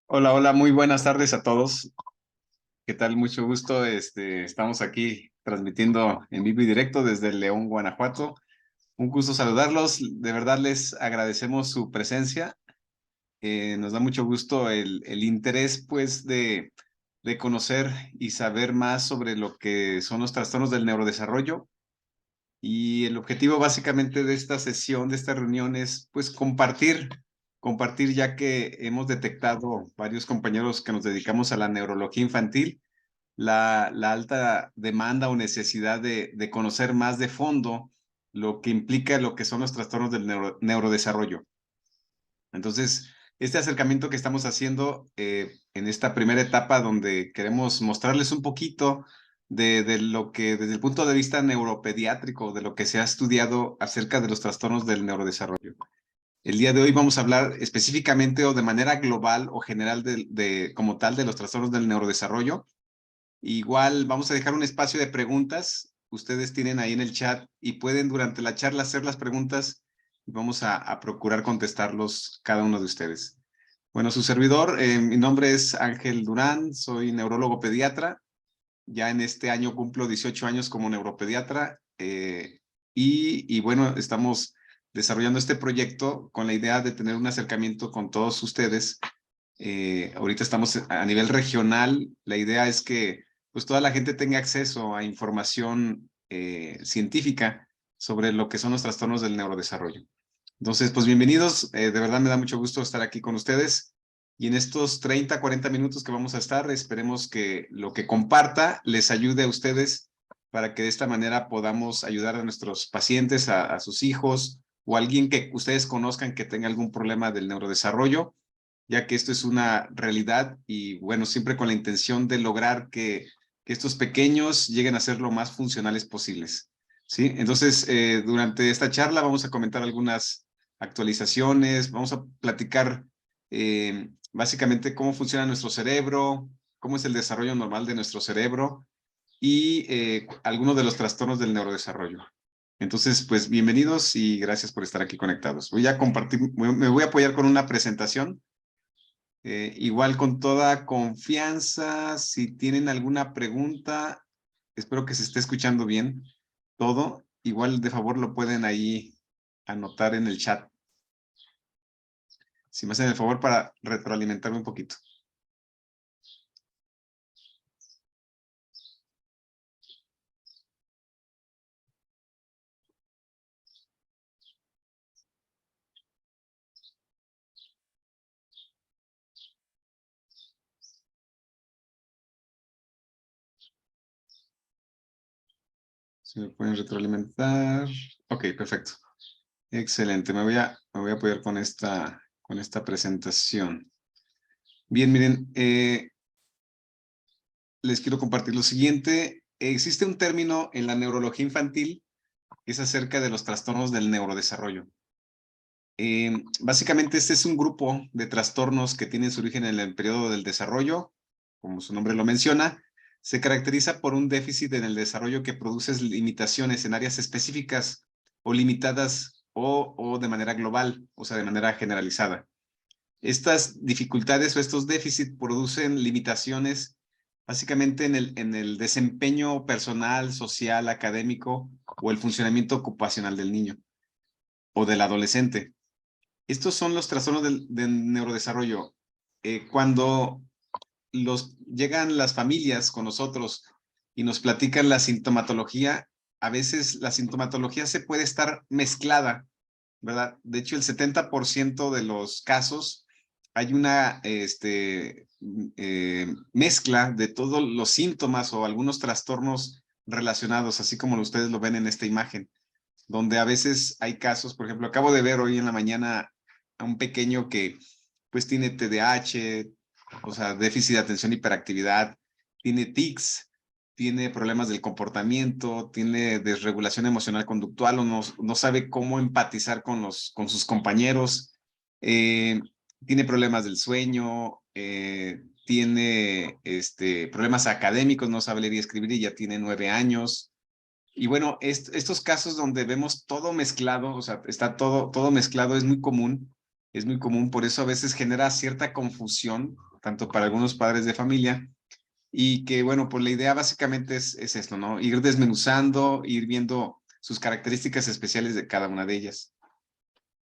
Hola, hola, muy buenas tardes a todos. ¿Qué tal? Mucho gusto. Estamos aquí transmitiendo en vivo y directo desde León, Guanajuato. Un gusto saludarlos. De verdad les agradecemos su presencia. Nos da mucho gusto el interés, pues, de conocer y saber más sobre lo que son los trastornos del neurodesarrollo. Y el objetivo básicamente de esta sesión, de esta reunión es pues compartir ya que hemos detectado varios compañeros que nos dedicamos a la neurología infantil, la alta demanda o necesidad de conocer más de fondo lo que implica lo que son los trastornos del neurodesarrollo. Entonces, este acercamiento que estamos haciendo en esta primera etapa donde queremos mostrarles un poquito de lo que desde el punto de vista neuropediátrico, de lo que se ha estudiado acerca de los trastornos del neurodesarrollo. El día de hoy vamos a hablar específicamente o de manera global o general como tal de los trastornos del neurodesarrollo. Igual vamos a dejar un espacio de preguntas. Ustedes tienen ahí en el chat y pueden durante la charla hacer las preguntas y vamos a procurar contestarlos cada uno de ustedes. Bueno, su servidor, mi nombre es Ángel Durán, soy neurólogo pediatra. Ya en este año cumplo 18 años como neuropediatra y bueno, estamos desarrollando este proyecto con la idea de tener un acercamiento con todos ustedes. Ahorita estamos a nivel regional. La idea es que pues toda la gente tenga acceso a información científica sobre lo que son los trastornos del neurodesarrollo. Entonces, pues bienvenidos. De verdad me da mucho gusto estar aquí con ustedes. Y en estos 30, 40 minutos que vamos a estar, esperemos que lo que comparta les ayude a ustedes para que de esta manera podamos ayudar a nuestros pacientes, a sus hijos o a alguien que ustedes conozcan que tenga algún problema del neurodesarrollo, ya que esto es una realidad y bueno, siempre con la intención de lograr que estos pequeños lleguen a ser lo más funcionales posibles. ¿Sí? Entonces, durante esta charla vamos a comentar algunas actualizaciones, vamos a platicar básicamente cómo funciona nuestro cerebro, cómo es el desarrollo normal de nuestro cerebro y algunos de los trastornos del neurodesarrollo. Entonces, pues bienvenidos y gracias por estar aquí conectados. Voy a compartir, me voy a apoyar con una presentación. Igual con toda confianza, si tienen alguna pregunta, espero que se esté escuchando bien todo. Igual de favor lo pueden ahí anotar en el chat. Si me hacen el favor para retroalimentarme un poquito. Si me pueden retroalimentar. Ok, perfecto. Excelente. Me voy a apoyar con esta presentación. Bien, miren, les quiero compartir lo siguiente. Existe un término en la neurología infantil que es acerca de los trastornos del neurodesarrollo. Básicamente este es un grupo de trastornos que tienen su origen en el periodo del desarrollo, como su nombre lo menciona. Se caracteriza por un déficit en el desarrollo que produce limitaciones en áreas específicas o limitadas o de manera global, o sea, de manera generalizada. Estas dificultades o estos déficits producen limitaciones básicamente en el desempeño personal, social, académico o el funcionamiento ocupacional del niño o del adolescente. Estos son los trastornos del neurodesarrollo. Cuando llegan las familias con nosotros y nos platican la sintomatología, a veces la sintomatología se puede estar mezclada, ¿verdad? De hecho, el 70% de los casos hay una mezcla de todos los síntomas o algunos trastornos relacionados, así como ustedes lo ven en esta imagen, donde a veces hay casos. Por ejemplo, acabo de ver hoy en la mañana a un pequeño que pues tiene TDAH, o sea, déficit de atención y hiperactividad, tiene tics, tiene problemas del comportamiento, tiene desregulación emocional conductual o no sabe cómo empatizar con sus compañeros, eh, tiene problemas del sueño, tiene problemas académicos, no sabe leer y escribir y ya tiene 9 años. Y bueno, estos casos donde vemos todo mezclado, o sea, está todo mezclado, es muy común, por eso a veces genera cierta confusión tanto para algunos padres de familia, y que, bueno, pues la idea básicamente es esto, ¿no? Ir desmenuzando, ir viendo sus características especiales de cada una de ellas.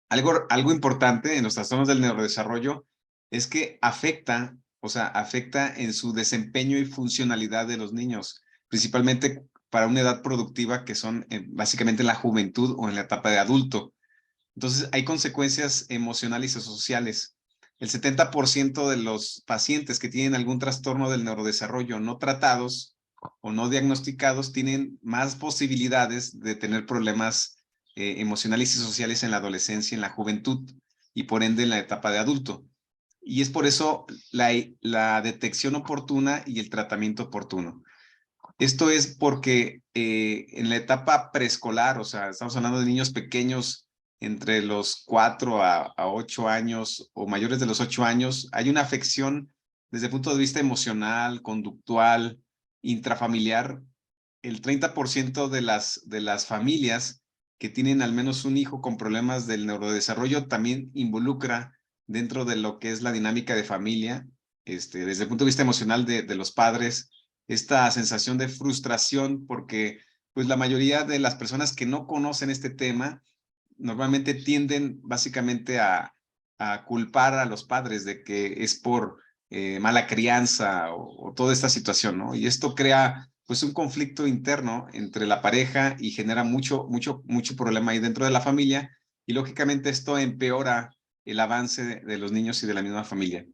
Algo importante en los trastornos del neurodesarrollo es que afecta, o sea, afecta en su desempeño y funcionalidad de los niños, principalmente para una edad productiva que son básicamente en la juventud o en la etapa de adulto. Entonces, hay consecuencias emocionales y sociales. El 70% de los pacientes que tienen algún trastorno del neurodesarrollo no tratados o no diagnosticados tienen más posibilidades de tener problemas emocionales y sociales en la adolescencia, en la juventud y por ende en la etapa de adulto. Y es por eso la detección oportuna y el tratamiento oportuno. Esto es porque en la etapa preescolar, o sea, estamos hablando de niños pequeños entre los 4 a 8 años o mayores de los 8 años, hay una afección desde el punto de vista emocional, conductual, intrafamiliar. El 30% de las familias que tienen al menos un hijo con problemas del neurodesarrollo también involucra dentro de lo que es la dinámica de familia, desde el punto de vista emocional de los padres, esta sensación de frustración porque pues la mayoría de las personas que no conocen este tema normalmente tienden básicamente a culpar a los padres de que es por mala crianza o toda esta situación, ¿no? Y esto crea pues un conflicto interno entre la pareja y genera mucho problema ahí dentro de la familia y lógicamente esto empeora el avance de los niños y de la misma familia.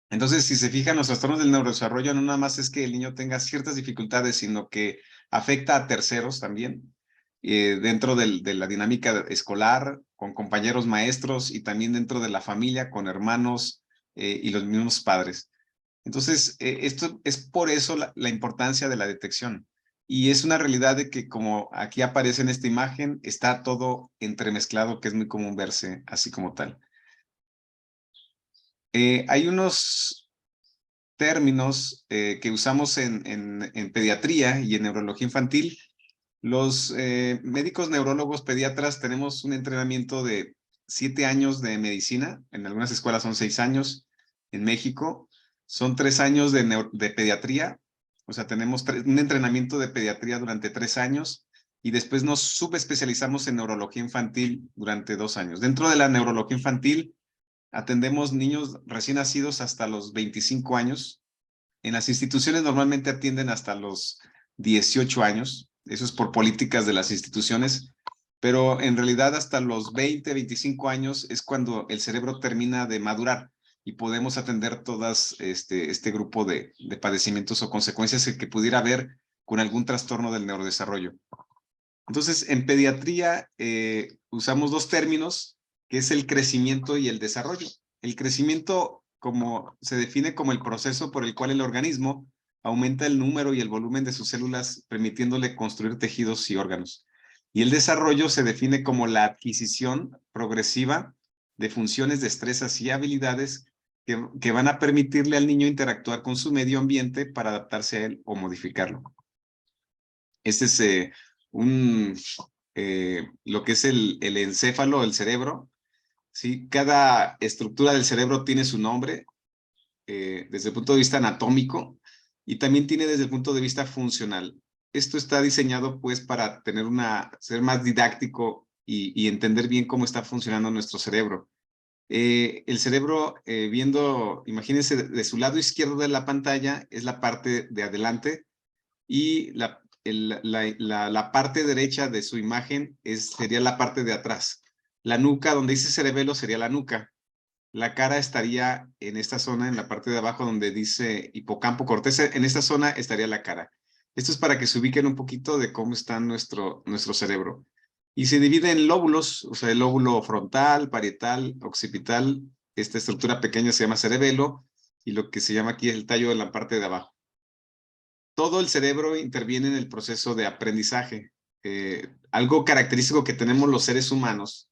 Entonces, si se fijan, los trastornos del neurodesarrollo no nada más es que el niño tenga ciertas dificultades, sino que afecta a terceros también, dentro de la dinámica escolar, con compañeros maestros y también dentro de la familia, con hermanos y los mismos padres. Entonces, esto es por eso la importancia de la detección. Y es una realidad de que, como aquí aparece en esta imagen, está todo entremezclado, que es muy común verse así como tal. Hay unos términos que usamos en pediatría y en neurología infantil. Los médicos neurólogos pediatras tenemos un entrenamiento de 7 años de medicina, en algunas escuelas son 6 años, en México son 3 años de pediatría, o sea, tenemos un entrenamiento de pediatría durante 3 años y después nos subespecializamos en neurología infantil durante 2 años. Dentro de la neurología infantil atendemos niños recién nacidos hasta los 25 años. En las instituciones normalmente atienden hasta los 18 años. Eso es por políticas de las instituciones. Pero en realidad hasta los 20, 25 años es cuando el cerebro termina de madurar y podemos atender todas este grupo de padecimientos o consecuencias que pudiera haber con algún trastorno del neurodesarrollo. Entonces, en pediatría usamos dos términos, que es el crecimiento y el desarrollo. El crecimiento se define como el proceso por el cual el organismo aumenta el número y el volumen de sus células, permitiéndole construir tejidos y órganos. Y el desarrollo se define como la adquisición progresiva de funciones, destrezas y habilidades que van a permitirle al niño interactuar con su medio ambiente para adaptarse a él o modificarlo. Este es lo que es el encéfalo, el cerebro, ¿sí? Cada estructura del cerebro tiene su nombre desde el punto de vista anatómico y también tiene desde el punto de vista funcional. Esto está diseñado pues para ser más didáctico y entender bien cómo está funcionando nuestro cerebro. El cerebro, imagínense, de su lado izquierdo de la pantalla es la parte de adelante y la parte derecha de su imagen sería la parte de atrás. La nuca, donde dice cerebelo, sería la nuca. La cara estaría en esta zona, en la parte de abajo donde dice hipocampo corteza. En esta zona estaría la cara. Esto es para que se ubiquen un poquito de cómo está nuestro cerebro. Y se divide en lóbulos, o sea, el lóbulo frontal, parietal, occipital. Esta estructura pequeña se llama cerebelo y lo que se llama aquí es el tallo de la parte de abajo. Todo el cerebro interviene en el proceso de aprendizaje. Algo característico que tenemos los seres humanos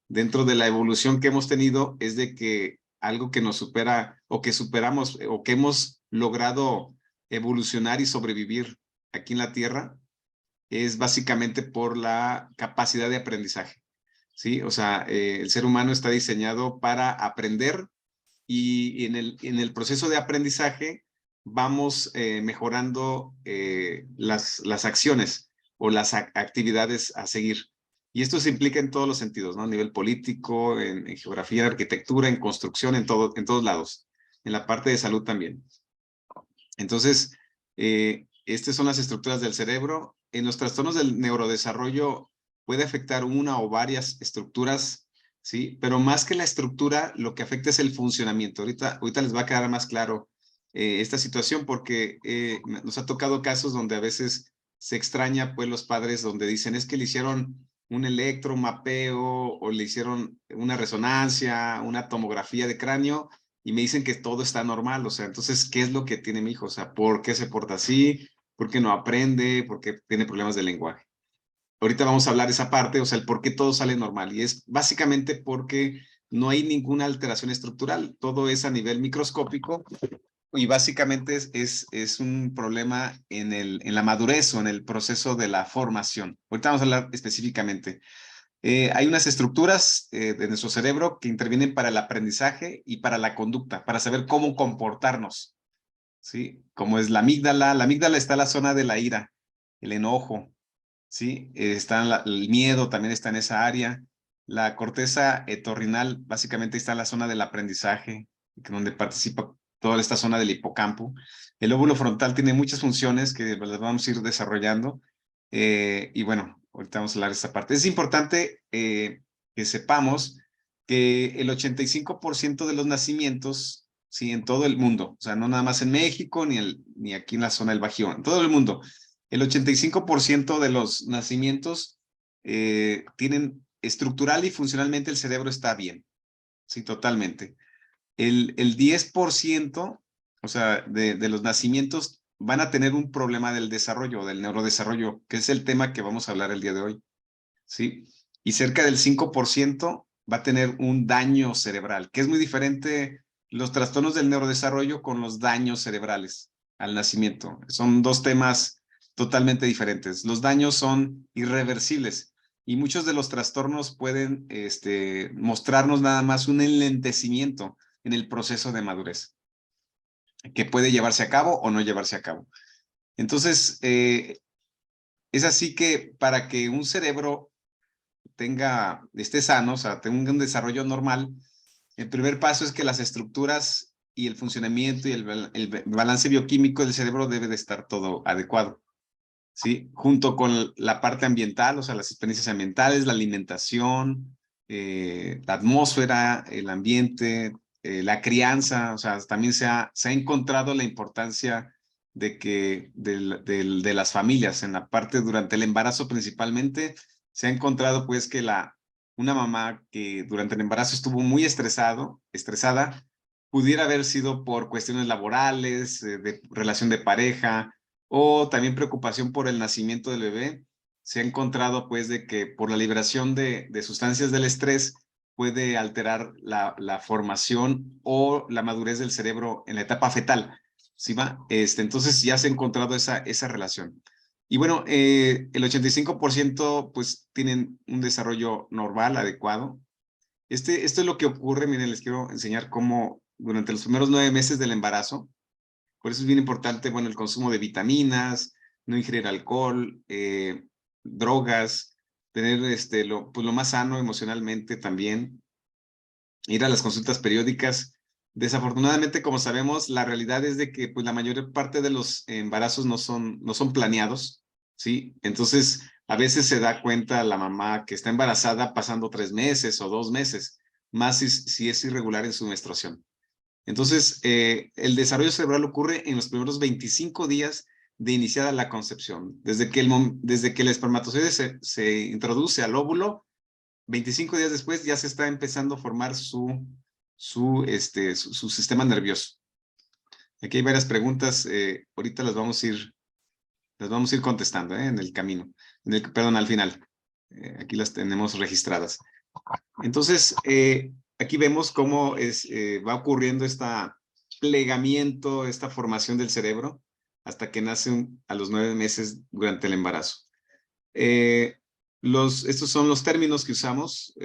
dentro de la evolución que hemos tenido es de que algo que nos supera o que superamos o que hemos logrado evolucionar y sobrevivir aquí en la Tierra es básicamente por la capacidad de aprendizaje. ¿Sí? O sea, el ser humano está diseñado para aprender y en el proceso de aprendizaje vamos mejorando las acciones o las actividades a seguir. Y esto se implica en todos los sentidos, ¿no? A nivel político, en geografía, arquitectura, en construcción, en todos lados. En la parte de salud también. Entonces, estas son las estructuras del cerebro. En los trastornos del neurodesarrollo puede afectar una o varias estructuras, ¿sí? Pero más que la estructura, lo que afecta es el funcionamiento. Ahorita les va a quedar más claro esta situación porque nos ha tocado casos donde a veces se extraña, pues, los padres donde dicen, es que le hicieron un electromapeo o le hicieron una resonancia, una tomografía de cráneo, y me dicen que todo está normal. O sea, entonces, ¿qué es lo que tiene mi hijo? O sea, ¿por qué se porta así? ¿Por qué no aprende? ¿Por qué tiene problemas de lenguaje? Ahorita vamos a hablar de esa parte, o sea, el por qué todo sale normal. Y es básicamente porque no hay ninguna alteración estructural. Todo es a nivel microscópico y básicamente es un problema en la madurez o en el proceso de la formación. Ahorita vamos a hablar específicamente. Hay unas estructuras de nuestro cerebro que intervienen para el aprendizaje y para la conducta, para saber cómo comportarnos, ¿sí? Como es la amígdala está en la zona de la ira, el enojo, ¿sí? El miedo también está en esa área. La corteza torrinal básicamente está en la zona del aprendizaje, donde participa toda esta zona del hipocampo. El lóbulo frontal tiene muchas funciones que las vamos a ir desarrollando. Y bueno, ahorita vamos a hablar de esta parte. Es importante que sepamos que el 85% de los nacimientos, sí, en todo el mundo, o sea, no nada más en México ni aquí en la zona del Bajío, en todo el mundo, el 85% de los nacimientos tienen estructural y funcionalmente el cerebro está bien, sí, totalmente. El 10%, o sea, de los nacimientos van a tener un problema del desarrollo, del neurodesarrollo, que es el tema que vamos a hablar el día de hoy, ¿sí? Y cerca del 5% va a tener un daño cerebral, que es muy diferente los trastornos del neurodesarrollo con los daños cerebrales al nacimiento. Son dos temas totalmente diferentes. Los daños son irreversibles y muchos de los trastornos pueden mostrarnos nada más un enlentecimiento en el proceso de madurez, que puede llevarse a cabo o no llevarse a cabo. Entonces, es así que para que un cerebro esté sano, o sea, tenga un desarrollo normal, el primer paso es que las estructuras y el funcionamiento y el balance bioquímico del cerebro debe de estar todo adecuado, ¿sí? Junto con la parte ambiental, o sea, las experiencias ambientales, la alimentación, la atmósfera, el ambiente, la crianza, o sea, también se ha encontrado la importancia de las familias en la parte durante el embarazo principalmente. Se ha encontrado pues que una mamá que durante el embarazo estuvo muy estresada, pudiera haber sido por cuestiones laborales, de relación de pareja, o también preocupación por el nacimiento del bebé. Se ha encontrado pues de que por la liberación de sustancias del estrés puede alterar la formación o la madurez del cerebro en la etapa fetal, ¿sí va? Entonces ya se ha encontrado esa relación. Y bueno, el 85% pues tienen un desarrollo normal, adecuado. Esto es lo que ocurre. Miren, les quiero enseñar cómo durante los primeros 9 meses del embarazo, por eso es bien importante, bueno, el consumo de vitaminas, no ingerir alcohol, drogas, tener pues lo más sano emocionalmente también, ir a las consultas periódicas. Desafortunadamente, como sabemos, la realidad es de que pues, la mayor parte de los embarazos no son planeados, ¿sí? Entonces, a veces se da cuenta la mamá que está embarazada pasando 3 meses o 2 meses, más si es irregular en su menstruación. Entonces, el desarrollo cerebral ocurre en los primeros 25 días de iniciada la concepción. Desde que el espermatozoide se introduce al óvulo, 25 días después ya se está empezando a formar su sistema nervioso. Aquí hay varias preguntas, ahorita las vamos a ir contestando en el camino, perdón, al final. Aquí las tenemos registradas. Entonces, aquí vemos cómo va ocurriendo este plegamiento, esta formación del cerebro, hasta que nace a los 9 meses durante el embarazo. Estos son los términos que usamos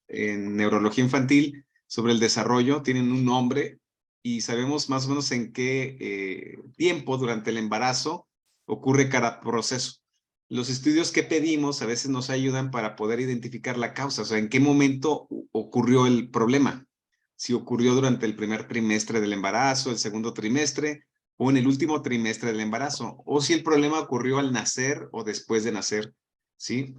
en neurología infantil sobre el desarrollo, tienen un nombre y sabemos más o menos en qué tiempo durante el embarazo ocurre cada proceso. Los estudios que pedimos a veces nos ayudan para poder identificar la causa, o sea, en qué momento ocurrió el problema. Si ocurrió durante el primer trimestre del embarazo, el segundo trimestre, o en el último trimestre del embarazo, o si el problema ocurrió al nacer o después de nacer, ¿sí?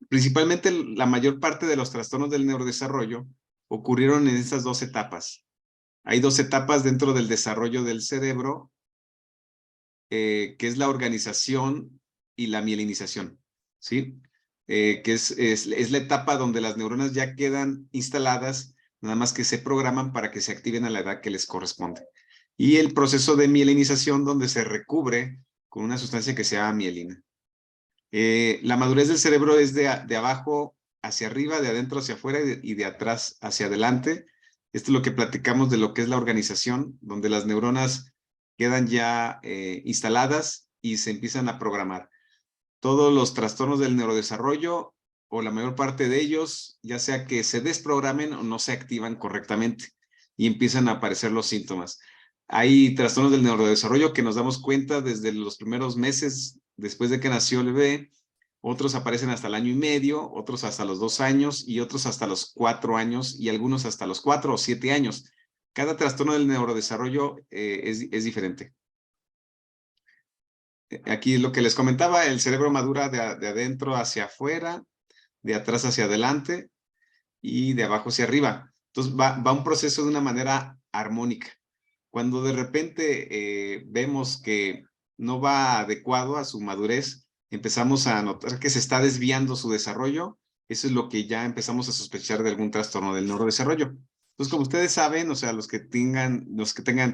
Principalmente la mayor parte de los trastornos del neurodesarrollo ocurrieron en estas dos etapas. Hay dos etapas dentro del desarrollo del cerebro, que es la organización y la mielinización, ¿sí? Que es la etapa donde las neuronas ya quedan instaladas, nada más que se programan para que se activen a la edad que les corresponde. Y el proceso de mielinización, donde se recubre con una sustancia que se llama mielina. La madurez del cerebro es de abajo hacia arriba, de adentro hacia afuera y de atrás hacia adelante. Esto es lo que platicamos de lo que es la organización, donde las neuronas quedan ya instaladas y se empiezan a programar. Todos los trastornos del neurodesarrollo, o la mayor parte de ellos, ya sea que se desprogramen o no se activan correctamente y empiezan a aparecer los síntomas. Hay trastornos del neurodesarrollo que nos damos cuenta desde los primeros meses después de que nació el bebé, otros aparecen hasta el año y medio, otros hasta los 2 años y otros hasta los 4 años y algunos hasta los 4 o 7 años. Cada trastorno del neurodesarrollo es diferente. Aquí lo que les comentaba, el cerebro madura de adentro hacia afuera, de atrás hacia adelante y de abajo hacia arriba. Entonces va un proceso de una manera armónica. Cuando de repente vemos que no va adecuado a su madurez, empezamos a notar que se está desviando su desarrollo. Eso es lo que ya empezamos a sospechar de algún trastorno del neurodesarrollo. Entonces, como ustedes saben, o sea, los que tengan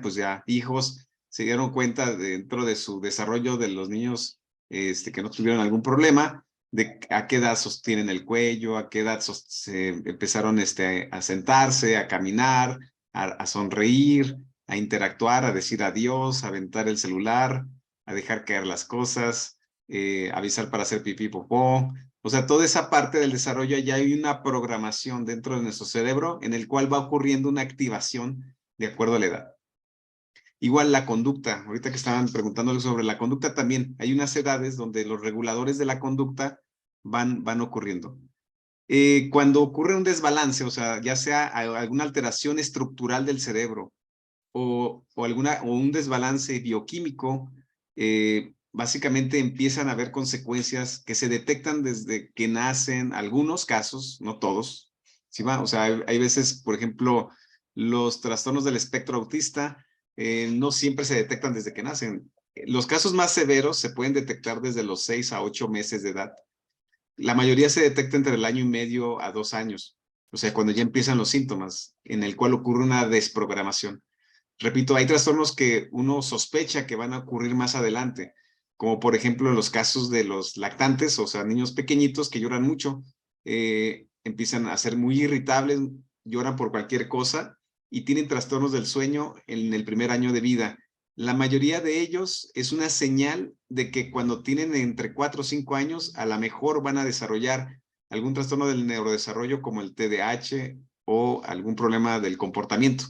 pues ya hijos, se dieron cuenta dentro de su desarrollo de los niños que no tuvieron algún problema, de a qué edad sostienen el cuello, a qué edad se empezaron a sentarse, a caminar, a sonreír, a interactuar, a decir adiós, a aventar el celular, a dejar caer las cosas, avisar para hacer pipí, popó. O sea, toda esa parte del desarrollo ya hay una programación dentro de nuestro cerebro en el cual va ocurriendo una activación de acuerdo a la edad. Igual la conducta, ahorita que estaban preguntándole sobre la conducta también, hay unas edades donde los reguladores de la conducta van ocurriendo. Cuando ocurre un desbalance, o sea, ya sea alguna alteración estructural del cerebro o un desbalance bioquímico, básicamente empiezan a haber consecuencias que se detectan desde que nacen, algunos casos, no todos, ¿sí va? O sea, hay veces, por ejemplo, los trastornos del espectro autista no siempre se detectan desde que nacen. Los casos más severos se pueden detectar desde los 6 a 8 meses de edad. La mayoría se detecta entre el año y medio a 2 años, o sea, cuando ya empiezan los síntomas, en el cual ocurre una desprogramación. Repito, hay trastornos que uno sospecha que van a ocurrir más adelante, como por ejemplo los casos de los lactantes, o sea, niños pequeñitos que lloran mucho, empiezan a ser muy irritables, lloran por cualquier cosa y tienen trastornos del sueño en el primer año de vida. La mayoría de ellos es una señal de que cuando tienen entre 4 o 5 años, a lo mejor van a desarrollar algún trastorno del neurodesarrollo como el TDAH o algún problema del comportamiento.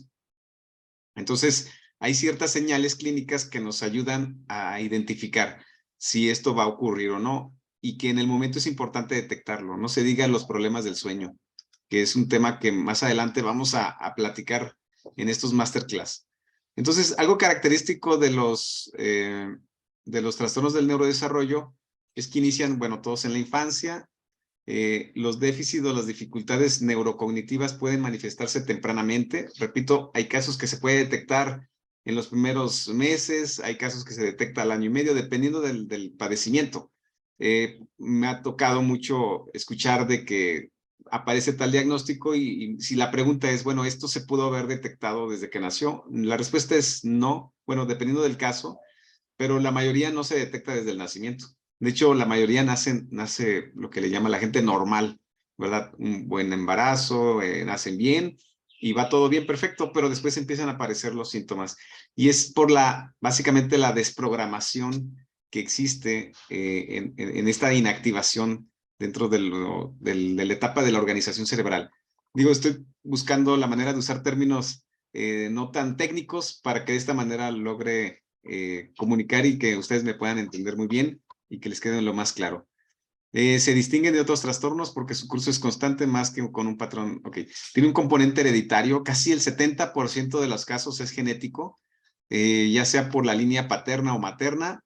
Entonces, hay ciertas señales clínicas que nos ayudan a identificar si esto va a ocurrir o no, y que en el momento es importante detectarlo. No se diga los problemas del sueño, que es un tema que más adelante vamos a platicar en estos masterclass. Entonces, algo característico de los trastornos del neurodesarrollo es que inician, bueno, todos en la infancia. Los déficits o las dificultades neurocognitivas pueden manifestarse tempranamente. Repito, hay casos que se puede detectar en los primeros meses, hay casos que se detecta al año y medio, dependiendo del padecimiento. Me ha tocado mucho escuchar de que aparece tal diagnóstico y si la pregunta es, bueno, ¿esto se pudo haber detectado desde que nació? La respuesta es no, bueno, dependiendo del caso, pero la mayoría no se detecta desde el nacimiento. De hecho, la mayoría nace lo que le llama la gente normal, ¿verdad? Un buen embarazo, nacen bien y va todo bien, perfecto, pero después empiezan a aparecer los síntomas. Y es por básicamente la desprogramación que existe en esta inactivación dentro de la etapa de la organización cerebral. Digo, estoy buscando la manera de usar términos no tan técnicos para que de esta manera logre comunicar y que ustedes me puedan entender muy bien y que les quede lo más claro. Se distinguen de otros trastornos porque su curso es constante más que con un patrón. Ok, tiene un componente hereditario, casi el 70% de los casos es genético, ya sea por la línea paterna o materna,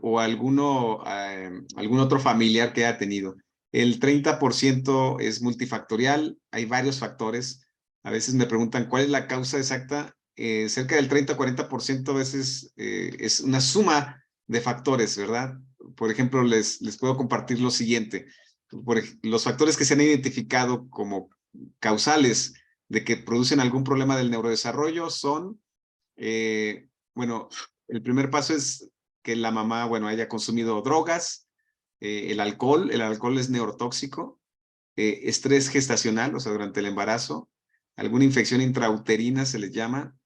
o algún otro familiar que haya tenido. El 30% es multifactorial, hay varios factores. A veces me preguntan cuál es la causa exacta. Cerca del 30-40% a veces es una suma de factores, ¿verdad? Por ejemplo, les puedo compartir lo siguiente. Los factores que se han identificado como causales de que producen algún problema del neurodesarrollo son, bueno, el primer paso es que la mamá, bueno, haya consumido drogas, el alcohol es neurotóxico, estrés gestacional, o sea, durante el embarazo, alguna infección intrauterina se les llama,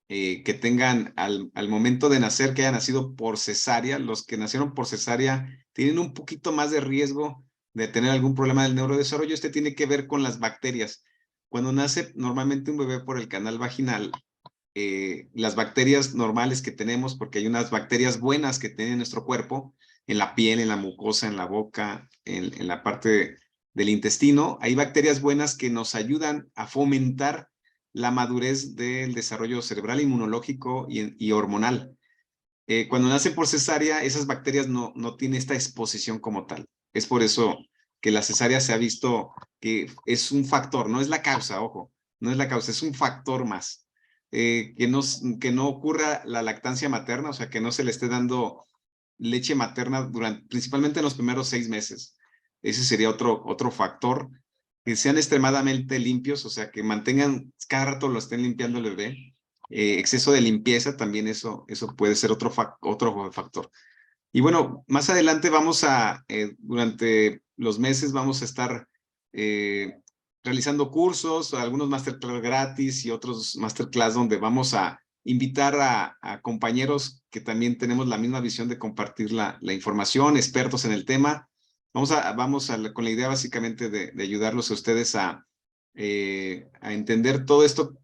que tengan al momento de nacer, que hayan nacido por cesárea. Los que nacieron por cesárea tienen un poquito más de riesgo de tener algún problema del neurodesarrollo. Este tiene que ver con las bacterias. Cuando nace normalmente un bebé por el canal vaginal, las bacterias normales que tenemos, porque hay unas bacterias buenas que tiene nuestro cuerpo, en la piel, en la mucosa, en la boca, en la parte del intestino, hay bacterias buenas que nos ayudan a fomentar la madurez del desarrollo cerebral, inmunológico y hormonal. Cuando nacen por cesárea, esas bacterias no tienen esta exposición como tal. Es por eso que la cesárea se ha visto que es un factor, no es la causa, ojo, no es la causa, es un factor más. Que no ocurra la lactancia materna, o sea, que no se le esté dando leche materna principalmente en los primeros 6 meses. Ese sería otro factor. Que sean extremadamente limpios, o sea, que mantengan, cada rato lo estén limpiando el bebé. Exceso de limpieza, también eso puede ser otro factor. Y bueno, más adelante durante los meses vamos a estar realizando cursos, algunos masterclass gratis y otros masterclass donde vamos a invitar a compañeros que también tenemos la misma visión de compartir la información, expertos en el tema. Con la idea básicamente de ayudarlos a ustedes a entender todos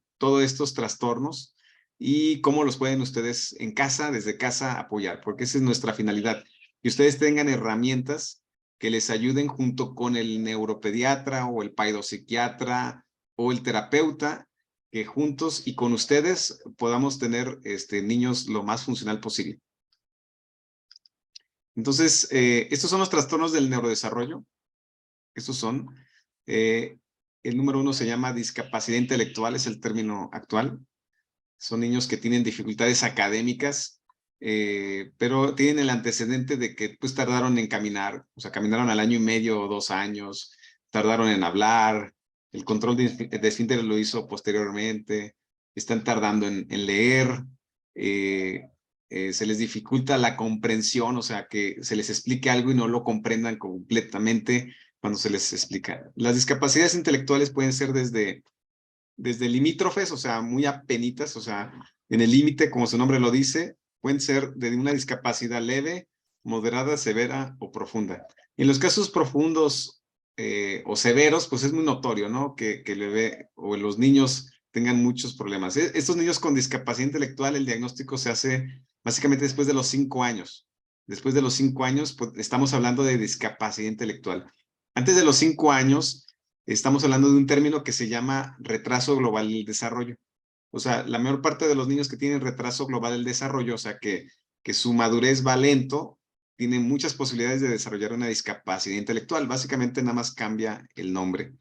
estos trastornos y cómo los pueden ustedes en casa, desde casa, apoyar, porque esa es nuestra finalidad. Que ustedes tengan herramientas que les ayuden junto con el neuropediatra o el paidopsiquiatra o el terapeuta, que juntos y con ustedes podamos tener niños lo más funcional posible. Entonces, estos son los trastornos del neurodesarrollo. Estos son, el número 1 se llama discapacidad intelectual, es el término actual. Son niños que tienen dificultades académicas, pero tienen el antecedente de que pues tardaron en caminar, o sea, caminaron al 1 año y medio o 2 años, tardaron en hablar, el control de esfínteres lo hizo posteriormente, están tardando en leer, se les dificulta la comprensión, o sea, que se les explique algo y no lo comprendan completamente cuando se les explica. Las discapacidades intelectuales pueden ser desde limítrofes, o sea, muy apenitas, o sea, en el límite, como su nombre lo dice, pueden ser de una discapacidad leve, moderada, severa o profunda. En los casos profundos o severos, pues es muy notorio, ¿no? Que el bebé o los niños tengan muchos problemas. Estos niños con discapacidad intelectual, el diagnóstico se hace básicamente después de los 5 años. Después de los 5 años, pues estamos hablando de discapacidad intelectual. Antes de los 5 años, estamos hablando de un término que se llama retraso global del desarrollo. O sea, la mayor parte de los niños que tienen retraso global del desarrollo, o sea, que su madurez va lento, tienen muchas posibilidades de desarrollar una discapacidad intelectual. Básicamente nada más cambia el nombre.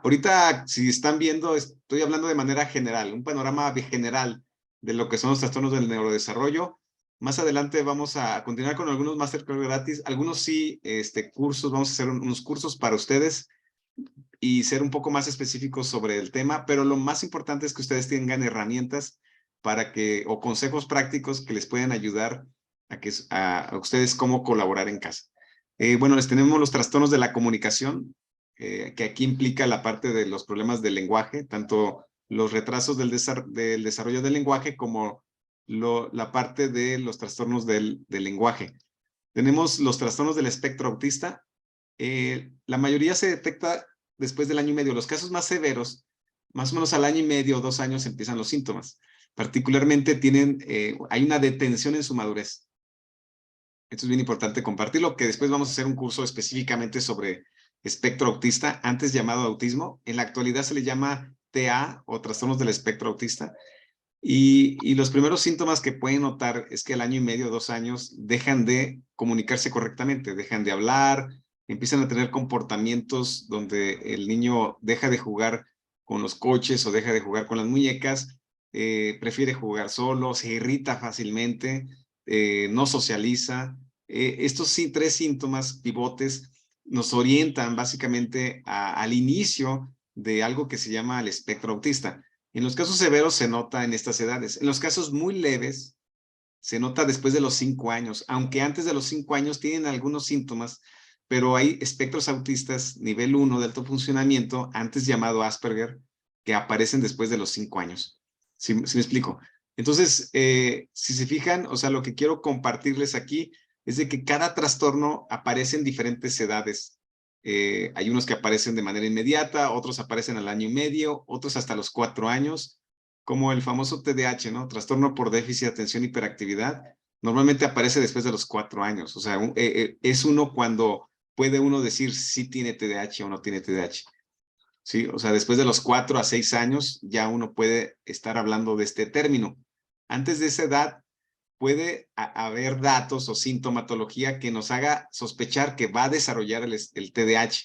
Ahorita, si están viendo, estoy hablando de manera general, un panorama general de lo que son los trastornos del neurodesarrollo. Más adelante vamos a continuar con algunos masterclass gratis, algunos sí, cursos, vamos a hacer unos cursos para ustedes y ser un poco más específicos sobre el tema, pero lo más importante es que ustedes tengan herramientas o consejos prácticos que les puedan ayudar a ustedes cómo colaborar en casa. Bueno, les tenemos los trastornos de la comunicación, que aquí implica la parte de los problemas del lenguaje, tanto los retrasos del desarrollo del lenguaje como la parte de los trastornos del lenguaje. Tenemos los trastornos del espectro autista. La mayoría se detecta después del año y medio. Los casos más severos, más o menos al año y medio o 2 años empiezan los síntomas. Particularmente hay una detención en su madurez. Esto es bien importante compartirlo, que después vamos a hacer un curso específicamente sobre espectro autista, antes llamado autismo. En la actualidad se le llama TEA o trastornos del espectro autista. Y los primeros síntomas que pueden notar es que al año y medio, 2 años, dejan de comunicarse correctamente, dejan de hablar, empiezan a tener comportamientos donde el niño deja de jugar con los coches o deja de jugar con las muñecas, prefiere jugar solo, se irrita fácilmente, no socializa. Estos 3 síntomas pivotes nos orientan básicamente al inicio de algo que se llama el espectro autista. En los casos severos se nota en estas edades. En los casos muy leves se nota después de los 5 años, aunque antes de los 5 años tienen algunos síntomas, pero hay espectros autistas nivel 1 de alto funcionamiento, antes llamado Asperger, que aparecen después de los 5 años. ¿Sí me explico? Entonces, si se fijan, o sea, lo que quiero compartirles aquí es de que cada trastorno aparece en diferentes edades. Hay unos que aparecen de manera inmediata, otros aparecen al año y medio, otros hasta los 4 años, como el famoso TDAH, ¿no? Trastorno por déficit de atención y hiperactividad. Normalmente aparece después de los 4 años. O sea, es uno cuando puede uno decir si tiene TDAH o no tiene TDAH. ¿Sí? O sea, después de los 4 a 6 años ya uno puede estar hablando de este término. Antes de esa edad puede haber datos o sintomatología que nos haga sospechar que va a desarrollar el TDAH,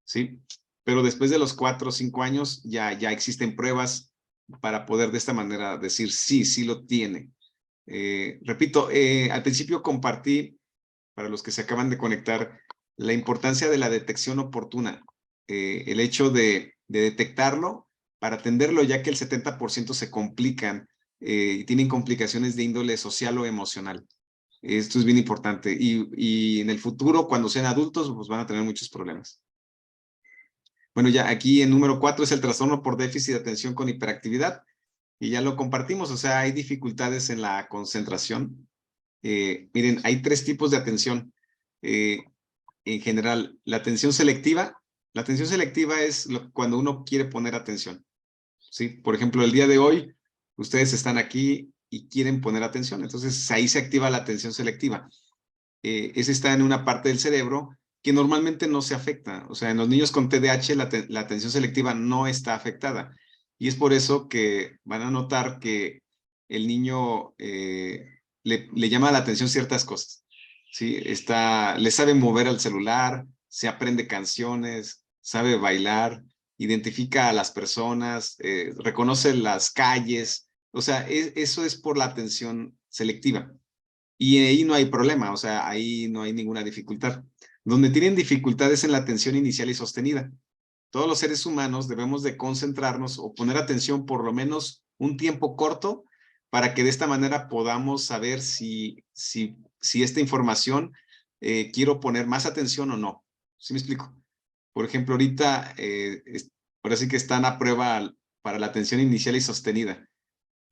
¿sí? Pero después de los 4 o 5 años ya existen pruebas para poder de esta manera decir sí lo tiene. Repito, al principio compartí, para los que se acaban de conectar, la importancia de la detección oportuna, el hecho de detectarlo para atenderlo, ya que el 70% se complican y tienen complicaciones de índole social o emocional. Esto es bien importante y en el futuro, cuando sean adultos, pues van a tener muchos problemas. Bueno, ya aquí en número 4 es el trastorno por déficit de atención con hiperactividad y ya lo compartimos, o sea, hay dificultades en la concentración. Miren, hay 3 tipos de atención. En general, la atención selectiva es cuando uno quiere poner atención. ¿Sí? Por ejemplo, el día de hoy, ustedes están aquí y quieren poner atención, entonces ahí se activa la atención selectiva. Ese está en una parte del cerebro que normalmente no se afecta. O sea, en los niños con TDAH la atención selectiva no está afectada. Y es por eso que van a notar que el niño le llama la atención ciertas cosas. ¿Sí? Le sabe mover al celular, se aprende canciones, sabe bailar, identifica a las personas, reconoce las calles. O sea, eso es por la atención selectiva. Y ahí no hay problema, o sea, ahí no hay ninguna dificultad. Donde tienen dificultades en la atención inicial y sostenida. Todos los seres humanos debemos de concentrarnos o poner atención por lo menos un tiempo corto para que de esta manera podamos saber si esta información quiero poner más atención o no. ¿Sí me explico? Por ejemplo, ahorita, ahora sí que están a prueba para la atención inicial y sostenida.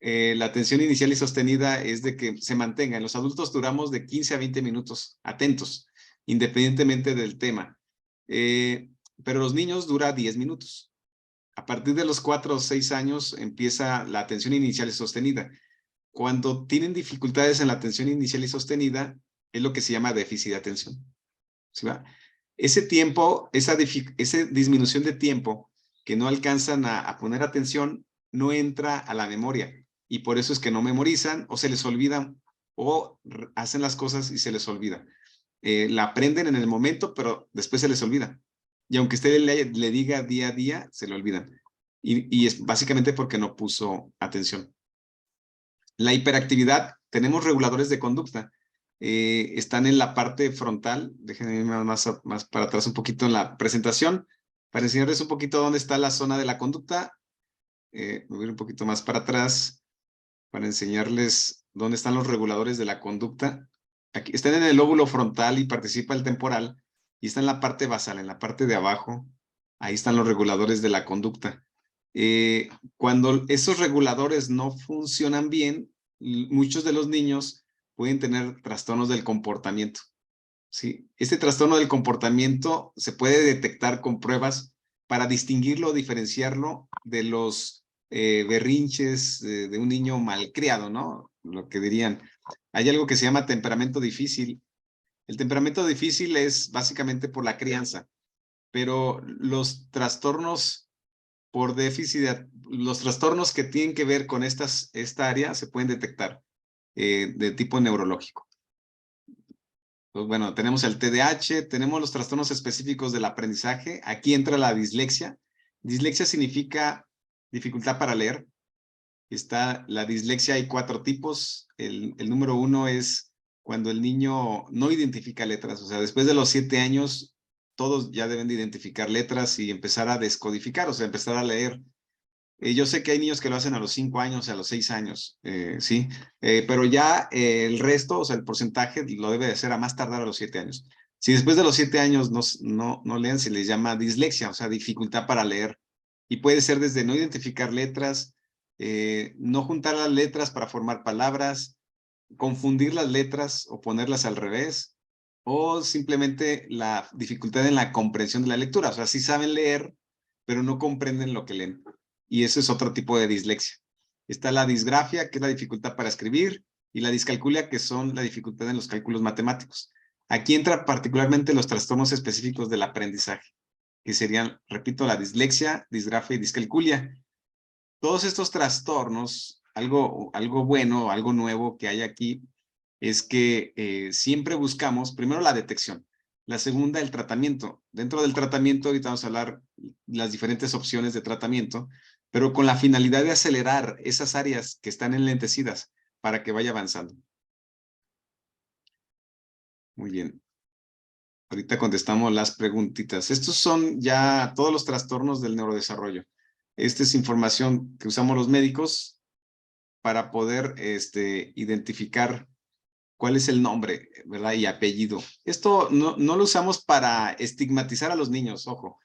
La atención inicial y sostenida es de que se mantenga. En los adultos duramos de 15 a 20 minutos atentos, independientemente del tema. Pero los niños dura 10 minutos. A partir de los 4 o 6 años empieza la atención inicial y sostenida. Cuando tienen dificultades en la atención inicial y sostenida, es lo que se llama déficit de atención. ¿Sí va? Ese tiempo, esa disminución de tiempo que no alcanzan a poner atención, no entra a la memoria. Y por eso es que no memorizan o se les olvidan o hacen las cosas y se les olvida. La aprenden en el momento, pero después se les olvida. Y aunque usted le diga día a día, se le olvidan. Y es básicamente porque no puso atención. La hiperactividad, tenemos reguladores de conducta. Están en la parte frontal. Déjenme ir más para atrás un poquito en la presentación para enseñarles un poquito dónde está la zona de la conducta. Voy a ir un poquito más para atrás para enseñarles dónde están los reguladores de la conducta. Aquí están en el lóbulo frontal y participa el temporal, y está en la parte basal, en la parte de abajo. Ahí están los reguladores de la conducta. Cuando esos reguladores no funcionan bien, muchos de los niños pueden tener trastornos del comportamiento. ¿Sí? Este trastorno del comportamiento se puede detectar con pruebas para distinguirlo, diferenciarlo de los berrinches de un niño malcriado, ¿no? Lo que dirían. Hay algo que se llama temperamento difícil. El temperamento difícil es básicamente por la crianza, pero los trastornos por déficit, los trastornos que tienen que ver con esta área se pueden detectar de tipo neurológico. Pues bueno, tenemos el TDAH, tenemos los trastornos específicos del aprendizaje. Aquí entra la dislexia. Dislexia significa dificultad para leer. Está la dislexia, hay 4 tipos. El número 1 es cuando el niño no identifica letras. O sea, después de los 7 años, todos ya deben de identificar letras y empezar a descodificar, o sea, empezar a leer. Yo sé que hay niños que lo hacen a los 5 años, a los 6 años, sí, pero ya el resto, o sea, el porcentaje lo debe de hacer a más tardar a los 7 años. Si después de los 7 años no leen, se les llama dislexia, o sea, dificultad para leer. Y puede ser desde no identificar letras, no juntar las letras para formar palabras, confundir las letras o ponerlas al revés, o simplemente la dificultad en la comprensión de la lectura. O sea, sí saben leer, pero no comprenden lo que leen. Y eso es otro tipo de dislexia. Está la disgrafia, que es la dificultad para escribir, y la discalculia, que son la dificultad en los cálculos matemáticos. Aquí entra particularmente los trastornos específicos del aprendizaje, que serían, repito, la dislexia, disgrafia y discalculia. Todos estos trastornos, algo bueno, algo nuevo que hay aquí, es que siempre buscamos, primero, la detección. La segunda, el tratamiento. Dentro del tratamiento, ahorita vamos a hablar las diferentes opciones de tratamiento, pero con la finalidad de acelerar esas áreas que están enlentecidas para que vaya avanzando. Muy bien. Ahorita contestamos las preguntitas. Estos son ya todos los trastornos del neurodesarrollo. Esta es información que usamos los médicos para poder identificar cuál es el nombre, ¿verdad? Y apellido. Esto no lo usamos para estigmatizar a los niños, ojo.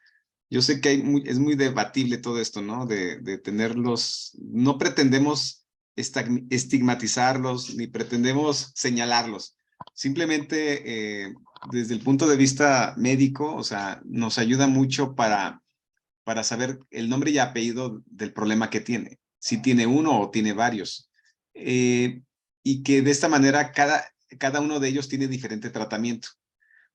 Yo sé que es muy debatible todo esto, ¿no? De tenerlos, no pretendemos estigmatizarlos, ni pretendemos señalarlos. Simplemente desde el punto de vista médico, o sea, nos ayuda mucho para saber el nombre y apellido del problema que tiene, si tiene uno o tiene varios. Y que de esta manera cada uno de ellos tiene diferente tratamiento.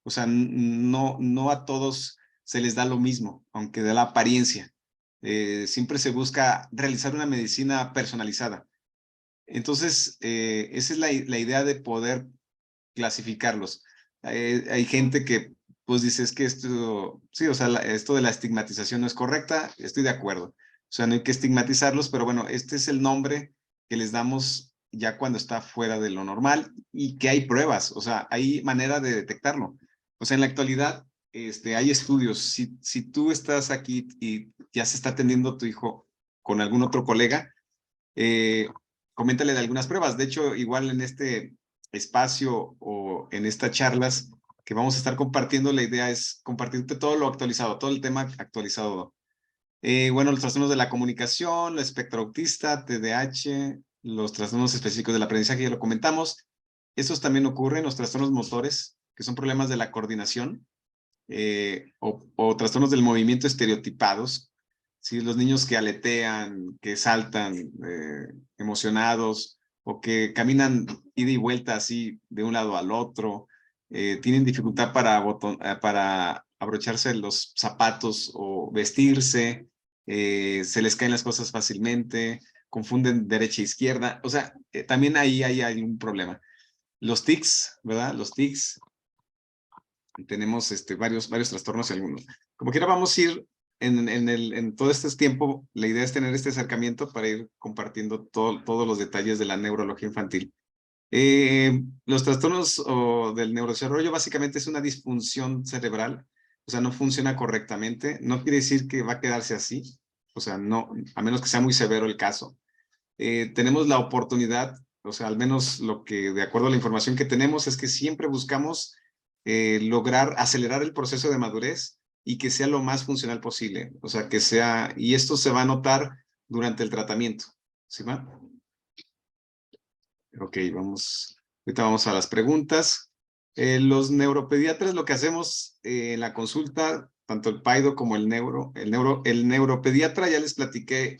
O sea, no a todos se les da lo mismo, aunque de la apariencia. Siempre se busca realizar una medicina personalizada. Entonces, esa es la idea de poder clasificarlos. Hay gente que pues dice es que esto, sí, o sea, esto de la estigmatización no es correcta, estoy de acuerdo. O sea, no hay que estigmatizarlos, pero bueno, este es el nombre que les damos ya cuando está fuera de lo normal y que hay pruebas, o sea, hay manera de detectarlo. O sea, en la actualidad hay estudios. Si tú estás aquí y ya se está atendiendo tu hijo con algún otro colega, eh, coméntale de algunas pruebas. De hecho, igual en este espacio o en estas charlas que vamos a estar compartiendo, la idea es compartirte todo lo actualizado, todo el tema actualizado. Bueno, los trastornos de la comunicación, el espectro autista, TDAH, los trastornos específicos del aprendizaje, ya lo comentamos. Estos también ocurren, los trastornos motores, que son problemas de la coordinación, o trastornos del movimiento estereotipados. ¿Sí? Los niños que aletean, que saltan emocionados o que caminan ida y vuelta así de un lado al otro, tienen dificultad para abrocharse los zapatos o vestirse, se les caen las cosas fácilmente, confunden derecha e izquierda. O sea, también ahí hay un problema. Los tics, ¿verdad? Los tics, tenemos varios trastornos y algunos. Como quiera, vamos a ir en todo este tiempo. La idea es tener este acercamiento para ir compartiendo todos los detalles de la neurología infantil. Los trastornos del neurodesarrollo básicamente es una disfunción cerebral, o sea, no funciona correctamente. No quiere decir que va a quedarse así, o sea, no, a menos que sea muy severo el caso. Tenemos la oportunidad, o sea, al menos lo que, de acuerdo a la información que tenemos, es que siempre buscamos lograr acelerar el proceso de madurez y que sea lo más funcional posible. O sea, que sea, y esto se va a notar durante el tratamiento. ¿Sí va? Ok, ahorita vamos a las preguntas. Los neuropediatras lo que hacemos en la consulta, tanto el PAIDO como el neuropediatra. Ya les platiqué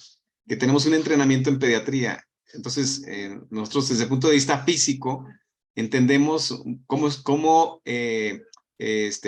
que tenemos un entrenamiento en pediatría. Entonces, nosotros desde el punto de vista físico entendemos cómo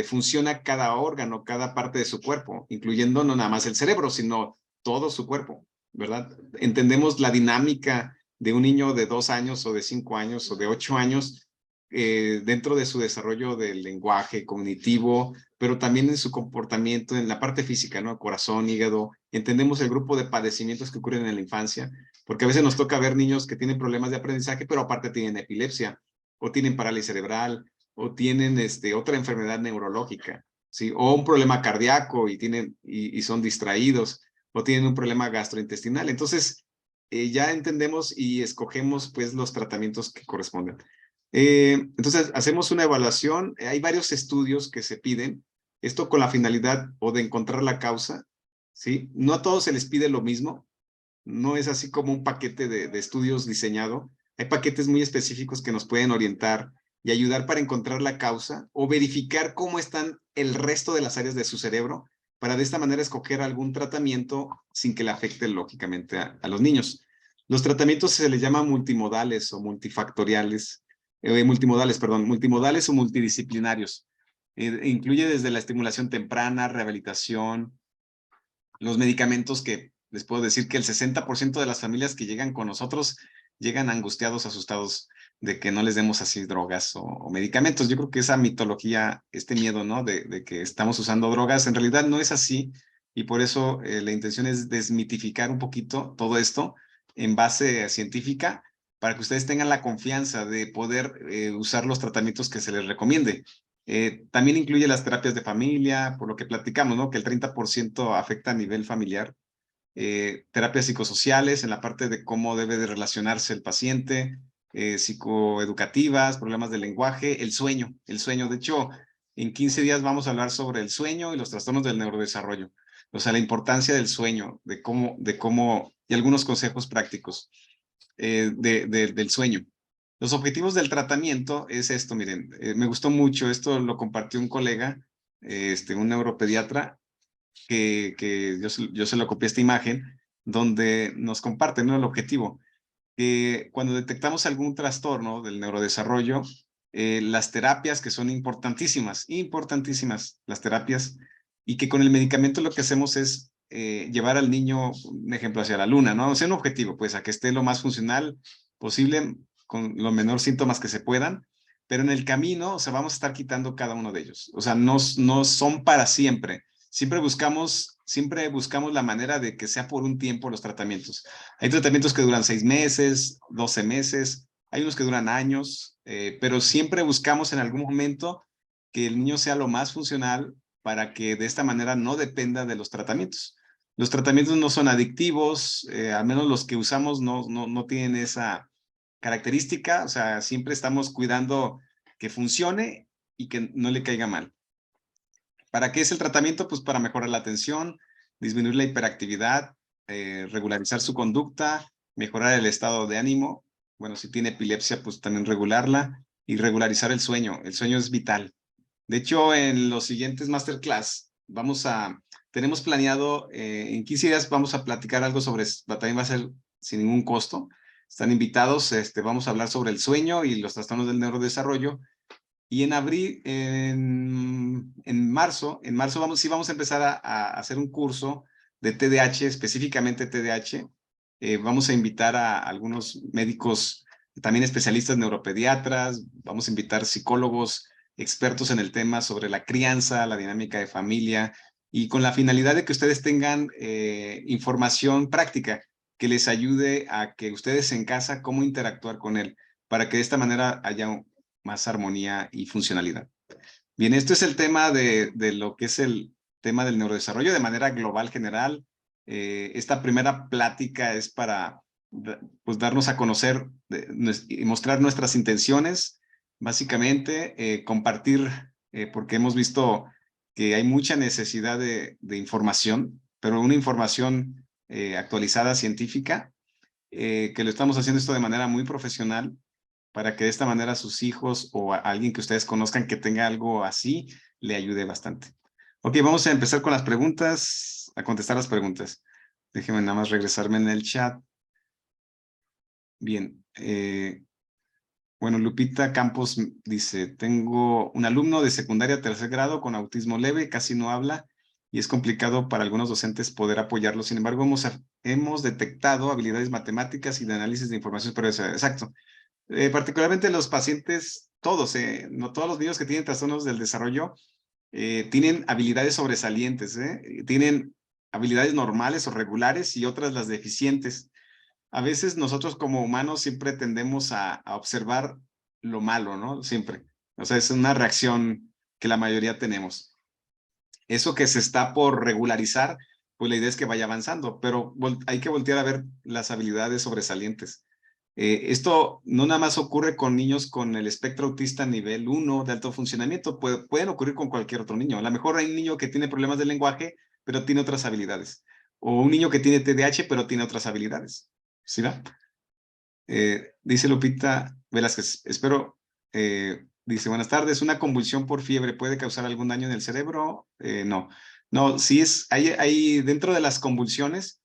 funciona cada órgano, cada parte de su cuerpo, incluyendo no nada más el cerebro, sino todo su cuerpo, ¿verdad? Entendemos la dinámica de un niño de 2 años o de 5 años o de 8 años dentro de su desarrollo del lenguaje cognitivo, pero también en su comportamiento, en la parte física, ¿no? Corazón, hígado. Entendemos el grupo de padecimientos que ocurren en la infancia, porque a veces nos toca ver niños que tienen problemas de aprendizaje, pero aparte tienen epilepsia, o tienen parálisis cerebral, o tienen otra enfermedad neurológica, ¿sí? O un problema cardíaco y son distraídos, o tienen un problema gastrointestinal. Entonces, ya entendemos y escogemos pues los tratamientos que corresponden. Entonces, hacemos una evaluación. Hay varios estudios que se piden, esto con la finalidad o de encontrar la causa, ¿sí? No a todos se les pide lo mismo, no es así como un paquete de estudios diseñado. Hay paquetes muy específicos que nos pueden orientar y ayudar para encontrar la causa o verificar cómo están el resto de las áreas de su cerebro para de esta manera escoger algún tratamiento sin que le afecte lógicamente a los niños. Los tratamientos se les llama multimodales o multifactoriales, multimodales o multidisciplinarios. Incluye desde la estimulación temprana, rehabilitación, los medicamentos que les puedo decir que el 60% de las familias que llegan con nosotros llegan angustiados, asustados de que no les demos así drogas o medicamentos. Yo creo que esa mitología, este miedo, ¿no? De que estamos usando drogas, en realidad no es así y por eso la intención es desmitificar un poquito todo esto en base científica para que ustedes tengan la confianza de poder usar los tratamientos que se les recomiende. También incluye las terapias de familia, por lo que platicamos, ¿no? Que el 30% afecta a nivel familiar. Terapias psicosociales en la parte de cómo debe de relacionarse el paciente, psicoeducativas, problemas de lenguaje, el sueño. De hecho, en 15 días vamos a hablar sobre el sueño y los trastornos del neurodesarrollo. O sea, la importancia del sueño, y algunos consejos prácticos del sueño. Los objetivos del tratamiento es esto, miren, me gustó mucho, esto lo compartió un colega, un neuropediatra, que yo se lo copié esta imagen, donde nos comparten, ¿no? El objetivo, que cuando detectamos algún trastorno del neurodesarrollo, las terapias que son importantísimas las terapias, y que con el medicamento lo que hacemos es llevar al niño, un ejemplo, hacia la luna, ¿no? O sea, un objetivo, pues, a que esté lo más funcional posible, con los menores síntomas que se puedan, pero en el camino, o sea, vamos a estar quitando cada uno de ellos. O sea, no son para siempre. Siempre buscamos la manera de que sea por un tiempo los tratamientos. Hay tratamientos que duran 6 meses, 12 meses, hay unos que duran años, pero siempre buscamos en algún momento que el niño sea lo más funcional para que de esta manera no dependa de los tratamientos. Los tratamientos no son adictivos, al menos los que usamos no tienen esa característica, o sea, siempre estamos cuidando que funcione y que no le caiga mal. ¿Para qué es el tratamiento? Pues para mejorar la atención, disminuir la hiperactividad, regularizar su conducta, mejorar el estado de ánimo. Bueno, si tiene epilepsia, pues también regularla y regularizar el sueño. El sueño es vital. De hecho, en los siguientes masterclass tenemos planeado, en 15 días vamos a platicar algo sobre, también va a ser sin ningún costo. Están invitados, vamos a hablar sobre el sueño y los trastornos del neurodesarrollo. Y en abril, en marzo vamos a empezar a hacer un curso de TDAH, específicamente TDAH. Vamos a invitar a algunos médicos, también especialistas neuropediatras, vamos a invitar psicólogos expertos en el tema sobre la crianza, la dinámica de familia, y con la finalidad de que ustedes tengan información práctica que les ayude a que ustedes en casa cómo interactuar con él, para que de esta manera haya más armonía y funcionalidad. Bien, esto es el tema de lo que es el tema del neurodesarrollo de manera global, general. Esta primera plática es para pues, darnos a conocer y mostrar nuestras intenciones, básicamente compartir, porque hemos visto que hay mucha necesidad de información, pero una información actualizada, científica, que lo estamos haciendo esto de manera muy profesional, para que de esta manera sus hijos o a alguien que ustedes conozcan que tenga algo así, le ayude bastante. Ok, vamos a empezar con las preguntas, a contestar las preguntas. Déjenme nada más regresarme en el chat. Bien. Bueno, Lupita Campos dice, tengo un alumno de secundaria tercer grado con autismo leve, casi no habla y es complicado para algunos docentes poder apoyarlo. Sin embargo, hemos detectado habilidades matemáticas y de análisis de información. Pero exacto. Particularmente los pacientes, todos, no todos los niños que tienen trastornos del desarrollo tienen habilidades sobresalientes, tienen habilidades normales o regulares y otras las deficientes. A veces nosotros como humanos siempre tendemos a observar lo malo, ¿no? Siempre. O sea, es una reacción que la mayoría tenemos. Eso que se está por regularizar, pues la idea es que vaya avanzando, pero hay que voltear a ver las habilidades sobresalientes. Esto no nada más ocurre con niños con el espectro autista nivel 1 de alto funcionamiento, pueden ocurrir con cualquier otro niño. A lo mejor hay un niño que tiene problemas de lenguaje, pero tiene otras habilidades. O un niño que tiene TDAH, pero tiene otras habilidades. ¿Sí va? Dice Lupita Velázquez, espero, dice, buenas tardes, ¿una convulsión por fiebre puede causar algún daño en el cerebro? No, no, sí hay dentro de las convulsiones,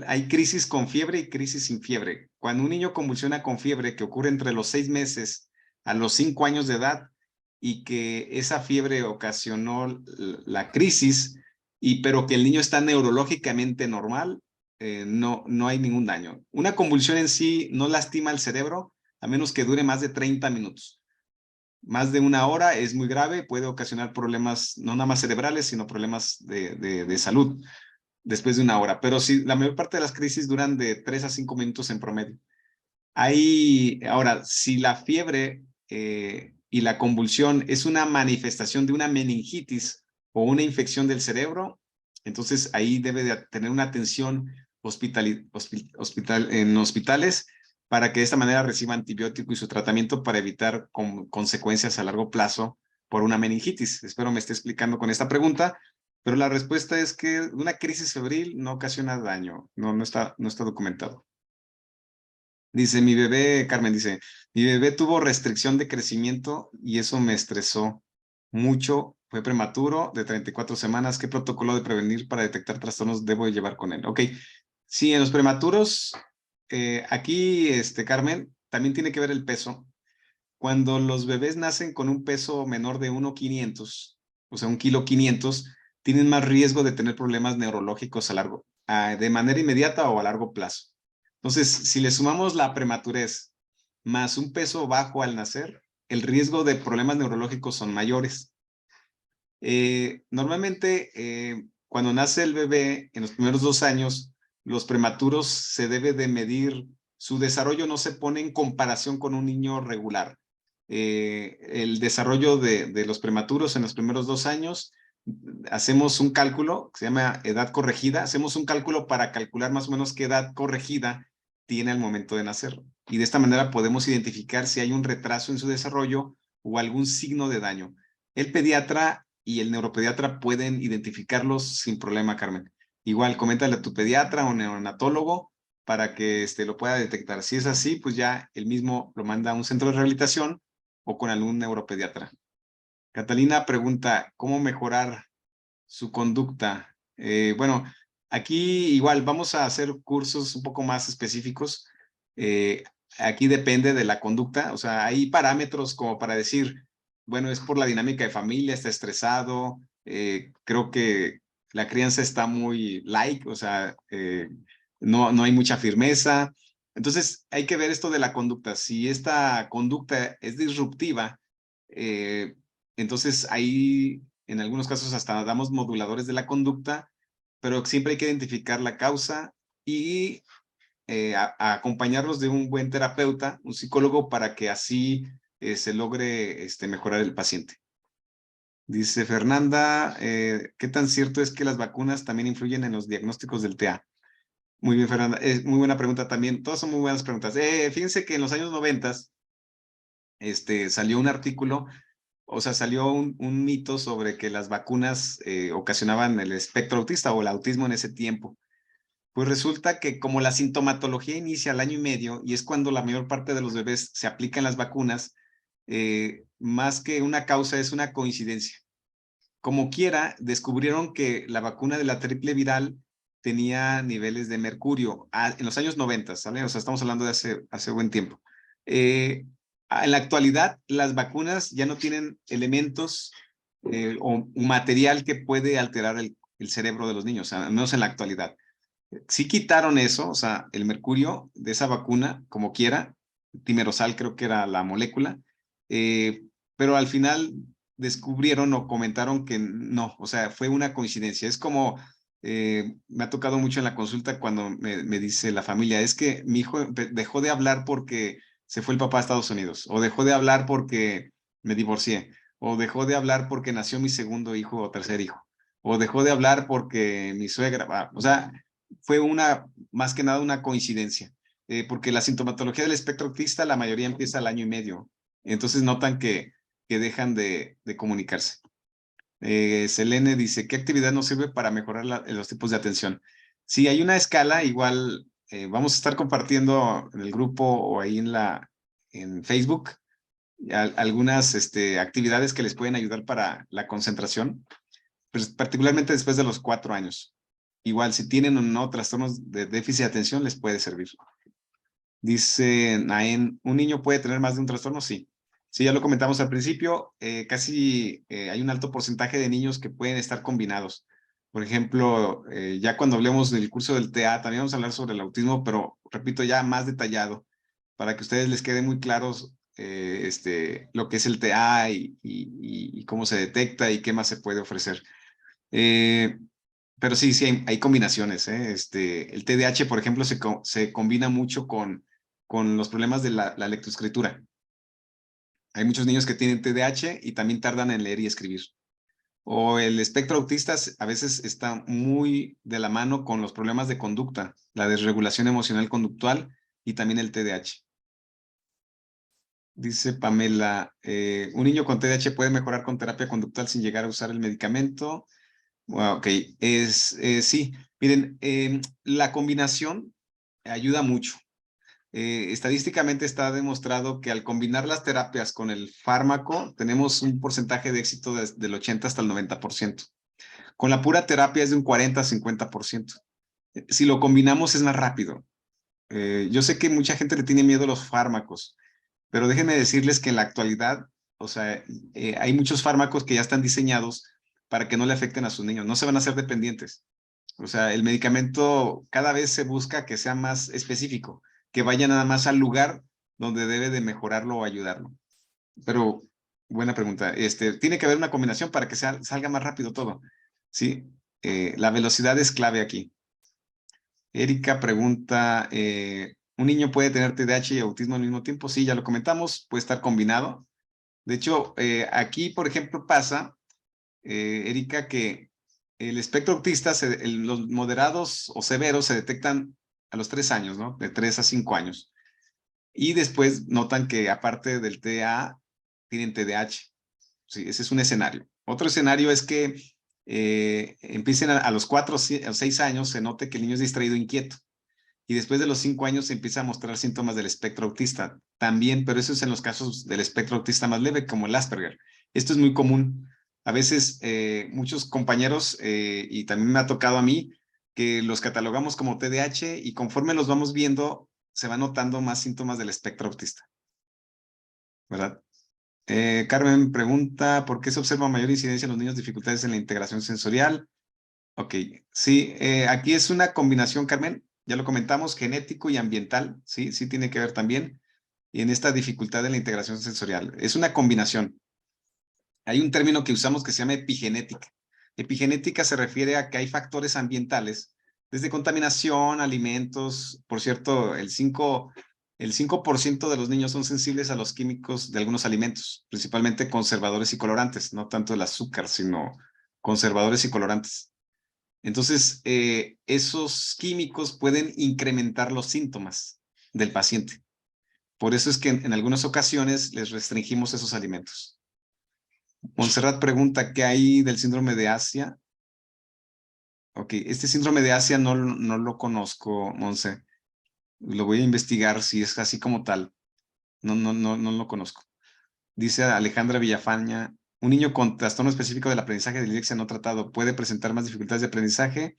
hay crisis con fiebre y crisis sin fiebre. Cuando un niño convulsiona con fiebre, que ocurre entre los 6 meses a los 5 años de edad, y que esa fiebre ocasionó la crisis, pero que el niño está neurológicamente normal, no hay ningún daño. Una convulsión en sí no lastima el cerebro, a menos que dure más de 30 minutos. Más de una hora es muy grave, puede ocasionar problemas no nada más cerebrales, sino problemas de salud después de una hora. Pero sí, la mayor parte de las crisis duran de 3 a 5 minutos en promedio. Ahora, si la fiebre y la convulsión es una manifestación de una meningitis o una infección del cerebro, entonces ahí debe de tener una atención en hospitales para que de esta manera reciba antibiótico y su tratamiento para evitar consecuencias a largo plazo por una meningitis. Espero me esté explicando con esta pregunta, pero la respuesta es que una crisis febril no ocasiona daño, no está documentado. Dice, Carmen dice, mi bebé tuvo restricción de crecimiento y eso me estresó mucho. Fue prematuro de 34 semanas. ¿Qué protocolo de prevenir para detectar trastornos debo llevar con él? Ok, sí, en los prematuros, aquí, Carmen, también tiene que ver el peso. Cuando los bebés nacen con un peso menor de 1,500, o sea, 1,500 kg, tienen más riesgo de tener problemas neurológicos de manera inmediata o a largo plazo. Entonces, si le sumamos la prematurez más un peso bajo al nacer, el riesgo de problemas neurológicos son mayores. Normalmente, cuando nace el bebé, en los primeros 2 años, los prematuros se debe de medir, su desarrollo no se pone en comparación con un niño regular. El desarrollo de los prematuros en los primeros 2 años, hacemos un cálculo que se llama edad corregida, hacemos un cálculo para calcular más o menos qué edad corregida tiene al momento de nacer. Y de esta manera podemos identificar si hay un retraso en su desarrollo o algún signo de daño. El pediatra y el neuropediatra pueden identificarlos sin problema, Carmen. Igual, coméntale a tu pediatra o neonatólogo para que lo pueda detectar. Si es así, pues ya él mismo lo manda a un centro de rehabilitación o con algún neuropediatra. Catalina pregunta, ¿cómo mejorar su conducta? Bueno, aquí igual vamos a hacer cursos un poco más específicos. Aquí depende de la conducta, o sea, hay parámetros como para decir, bueno, es por la dinámica de familia, está estresado, creo que la crianza está muy light, o sea, no hay mucha firmeza. Entonces, hay que ver esto de la conducta. Si esta conducta es disruptiva, entonces ahí en algunos casos hasta damos moduladores de la conducta, pero siempre hay que identificar la causa y a acompañarlos de un buen terapeuta, un psicólogo, para que así se logre mejorar el paciente. Dice Fernanda, ¿qué tan cierto es que las vacunas también influyen en los diagnósticos del TEA? Muy bien, Fernanda, es muy buena pregunta también. Todas son muy buenas preguntas. Fíjense que en los años 90 salió un artículo, o sea, salió un mito sobre que las vacunas ocasionaban el espectro autista o el autismo en ese tiempo. Pues resulta que como la sintomatología inicia al año y medio y es cuando la mayor parte de los bebés se aplican las vacunas, más que una causa es una coincidencia. como quiera, descubrieron que la vacuna de la triple viral tenía niveles de mercurio en los años 90, ¿sale? O sea, estamos hablando de hace buen tiempo. En la actualidad, las vacunas ya no tienen elementos o material que puede alterar el cerebro de los niños, al menos en la actualidad. Sí quitaron eso, o sea, el mercurio de esa vacuna, como quiera, timerosal creo que era la molécula, eh, pero al final descubrieron o comentaron que no, o sea, fue una coincidencia. Es como, me ha tocado mucho en la consulta cuando me dice la familia, es que mi hijo dejó de hablar porque se fue el papá a Estados Unidos, o dejó de hablar porque me divorcié, o dejó de hablar porque nació mi segundo hijo o tercer hijo, o dejó de hablar porque mi suegra, o sea, fue más que nada una coincidencia, porque la sintomatología del espectro autista, la mayoría empieza al año y medio, entonces notan que dejan de comunicarse. Selene dice, ¿qué actividad nos sirve para mejorar los tipos de atención? Si hay una escala, igual vamos a estar compartiendo en el grupo o ahí en Facebook algunas actividades que les pueden ayudar para la concentración, pues, particularmente después de los 4 años. Igual, si tienen o no trastornos de déficit de atención, les puede servir. Dice Naen, ¿un niño puede tener más de un trastorno? Sí. Sí, ya lo comentamos al principio, casi hay un alto porcentaje de niños que pueden estar combinados. Por ejemplo, ya cuando hablemos del curso del TEA, también vamos a hablar sobre el autismo, pero repito, ya más detallado, para que a ustedes les quede muy claros lo que es el TEA y cómo se detecta y qué más se puede ofrecer. Pero sí, hay combinaciones, ¿eh? El TDAH, por ejemplo, se combina mucho con los problemas de la lectoescritura. Hay muchos niños que tienen TDAH y también tardan en leer y escribir. O el espectro autista a veces está muy de la mano con los problemas de conducta, la desregulación emocional conductual y también el TDAH. Dice Pamela, ¿un niño con TDAH puede mejorar con terapia conductual sin llegar a usar el medicamento? Wow, ok, sí, miren, la combinación ayuda mucho. Estadísticamente está demostrado que al combinar las terapias con el fármaco tenemos un porcentaje de éxito del 80 hasta el 90%. Con la pura terapia es de un 40 a 50%. Si lo combinamos es más rápido. Yo sé que mucha gente le tiene miedo a los fármacos, pero déjenme decirles que en la actualidad, o sea, hay muchos fármacos que ya están diseñados para que no le afecten a sus niños, no se van a hacer dependientes. O sea, el medicamento cada vez se busca que sea más específico, que vaya nada más al lugar donde debe de mejorarlo o ayudarlo. Pero, buena pregunta. Tiene que haber una combinación para que salga más rápido todo. Sí, la velocidad es clave aquí. Erika pregunta, ¿un niño puede tener TDAH y autismo al mismo tiempo? Sí, ya lo comentamos, puede estar combinado. De hecho, aquí, por ejemplo, pasa, Erika, que el espectro autista, los moderados o severos se detectan a los 3 años, ¿no? De 3 a 5 años. Y después notan que aparte del TDA, tienen TDAH. Sí, ese es un escenario. Otro escenario es que empiecen a los 4 o 6 años, se note que el niño es distraído e inquieto. Y después de los 5 años se empieza a mostrar síntomas del espectro autista. También, pero eso es en los casos del espectro autista más leve, como el Asperger. Esto es muy común. A veces muchos compañeros, y también me ha tocado a mí, que los catalogamos como TDAH y conforme los vamos viendo, se van notando más síntomas del espectro autista, ¿verdad? Carmen pregunta, ¿por qué se observa mayor incidencia en los niños dificultades en la integración sensorial? Ok, sí, aquí es una combinación, Carmen, ya lo comentamos, genético y ambiental, sí, sí tiene que ver también, y en esta dificultad de la integración sensorial. Es una combinación. Hay un término que usamos que se llama epigenética. Epigenética se refiere a que hay factores ambientales, desde contaminación, alimentos, por cierto, el 5% de los niños son sensibles a los químicos de algunos alimentos, principalmente conservadores y colorantes, no tanto el azúcar, sino conservadores y colorantes. Entonces, esos químicos pueden incrementar los síntomas del paciente. Por eso es que en algunas ocasiones les restringimos esos alimentos. Montserrat pregunta, ¿qué hay del síndrome de Asia? Ok, este síndrome de Asia no lo conozco, Monse. Lo voy a investigar si es así como tal. No lo conozco. Dice Alejandra Villafaña, Un niño con trastorno específico del aprendizaje de dislexia no tratado puede presentar más dificultades de aprendizaje.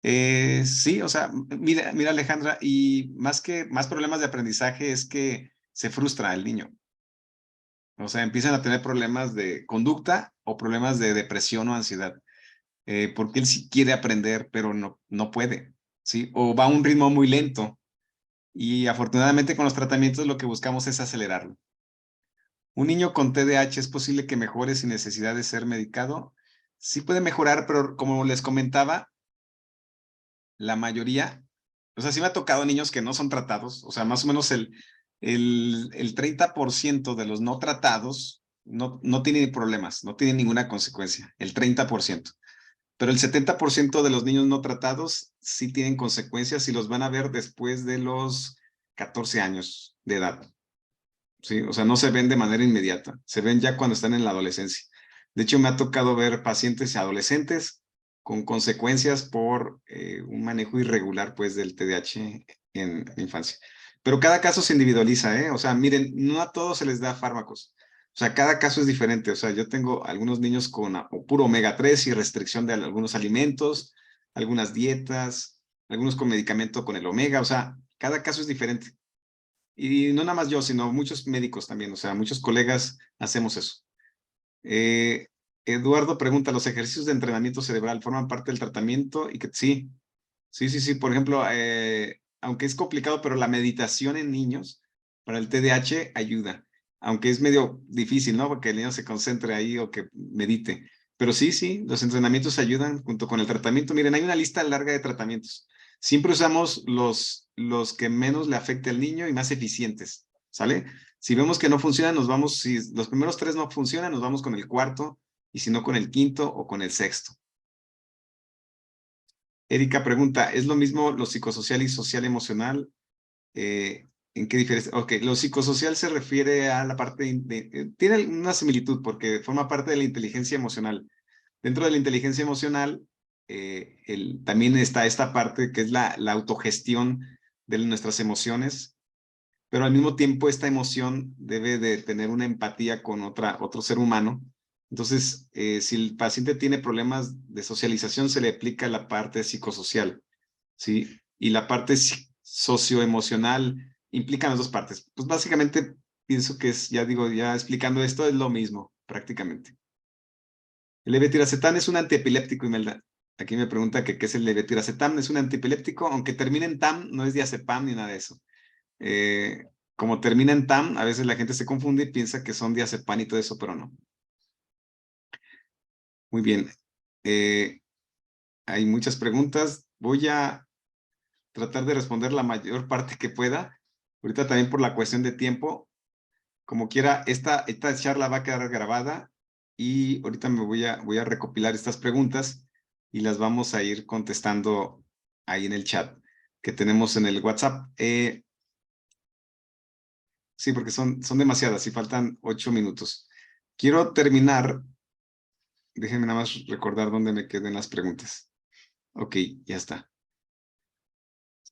Sí, o sea, mira Alejandra, y más problemas de aprendizaje es que se frustra el niño. O sea, empiezan a tener problemas de conducta o problemas de depresión o ansiedad, porque él sí quiere aprender, pero no puede, ¿sí? O va a un ritmo muy lento y afortunadamente con los tratamientos lo que buscamos es acelerarlo. Un niño con TDAH es posible que mejore sin necesidad de ser medicado. Sí puede mejorar, pero como les comentaba, la mayoría, o sea, sí me ha tocado niños que no son tratados, o sea, más o menos el 30% de los no tratados no tienen problemas, no tienen ninguna consecuencia, el 30%. Pero el 70% de los niños no tratados sí tienen consecuencias y los van a ver después de los 14 años de edad. ¿Sí? O sea, no se ven de manera inmediata, se ven ya cuando están en la adolescencia. De hecho, me ha tocado ver pacientes adolescentes con consecuencias por un manejo irregular, pues, del TDAH en infancia. Pero cada caso se individualiza, ¿eh? O sea, miren, no a todos se les da fármacos. O sea, cada caso es diferente. O sea, yo tengo algunos niños con puro omega 3 y restricción de algunos alimentos, algunas dietas, algunos con medicamento con el omega. O sea, cada caso es diferente. Y no nada más yo, sino muchos médicos también, o sea, muchos colegas hacemos eso. Eh, Eduardo pregunta, ¿los ejercicios de entrenamiento cerebral forman parte del tratamiento? Y que sí, sí. Por ejemplo, aunque es complicado, pero la meditación en niños para el TDAH ayuda. Aunque es medio difícil, ¿no? Porque el niño se concentre ahí o que medite. Pero sí, los entrenamientos ayudan junto con el tratamiento. Miren, hay una lista larga de tratamientos. Siempre usamos los que menos le afecte al niño y más eficientes, ¿sale? Si vemos que no funciona, nos vamos, si los primeros 3 no funcionan, nos vamos con el cuarto, y si no, con el quinto o con el sexto. Erika pregunta, ¿es lo mismo lo psicosocial y social emocional? ¿En qué diferencia? Ok, lo psicosocial se refiere a la parte, tiene una similitud porque forma parte de la inteligencia emocional. Dentro de la inteligencia emocional, también está esta parte que es la autogestión de nuestras emociones, pero al mismo tiempo esta emoción debe de tener una empatía con otro ser humano. Entonces, si el paciente tiene problemas de socialización, se le aplica la parte psicosocial, ¿sí? Y la parte socioemocional implican las dos partes. Pues básicamente pienso que es, ya digo, ya explicando esto, es lo mismo, prácticamente. El levetiracetam es un antiepiléptico, Imelda. Aquí me pregunta que qué es el levetiracetam. Es un antiepiléptico, aunque termine en tam, no es diazepam ni nada de eso. Como termina en tam, a veces la gente se confunde y piensa que son diazepam y todo eso, pero no. Muy bien. Hay muchas preguntas. Voy a tratar de responder la mayor parte que pueda. Ahorita también por la cuestión de tiempo. Como quiera, esta charla va a quedar grabada y ahorita voy a recopilar estas preguntas y las vamos a ir contestando ahí en el chat que tenemos en el WhatsApp. Sí, porque son demasiadas y faltan 8 minutos. Quiero terminar, déjenme nada más recordar dónde me queden las preguntas. Ok, ya está.